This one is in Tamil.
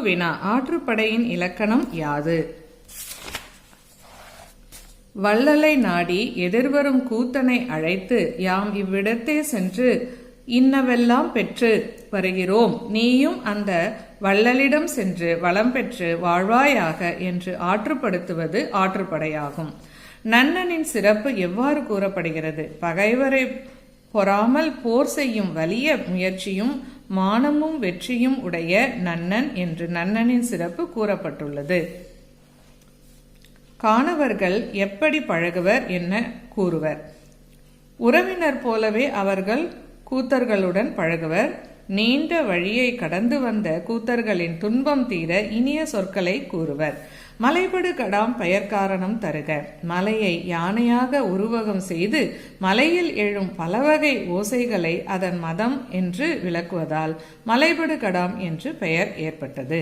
வினா. ஆற்றுப்படையின் இலக்கணம் யாது? வள்ளலை நாடி எதிர்வரும் கூத்தனை அழைத்து, யாம் இவ்விடத்தே சென்று இன்னவெல்லாம் பெற்று வருகிறோம், நீயும் அந்த வள்ளலிடம் சென்று வளம் பெற்று வாழ்வாயாக என்று ஆற்றுப்படுத்துவது ஆற்றுப்படையாகும். நன்னனின் சிறப்பு எவ்வாறு கூறப்படுகிறது? பகைவரை பொறாமல் போர் செய்யும் வலிய முயற்சியும் மானமும் வெற்றியும் உடைய நன்னன் என்று நன்னனின் சிறப்பு கூறப்பட்டுள்ளது. காணவர்கள் எப்படி பழகுவர் என்ன கூறுவர்? உறவினர் போலவே அவர்கள் கூத்தர்களுடன் பழகுவர். நீண்ட வழியை கடந்து வந்த கூத்தர்களின் துன்பம் தீர இனிய சொற்களை கூறுவர். மலைபடு கடாம் பெயர் காரணம் தருக. மலையை யானையாக உருவகம் செய்து மலையில் எழும் பலவகை ஓசைகளை அதன் மதம் என்று விளக்குவதால் மலைபடு கடாம் என்று பெயர் ஏற்பட்டது.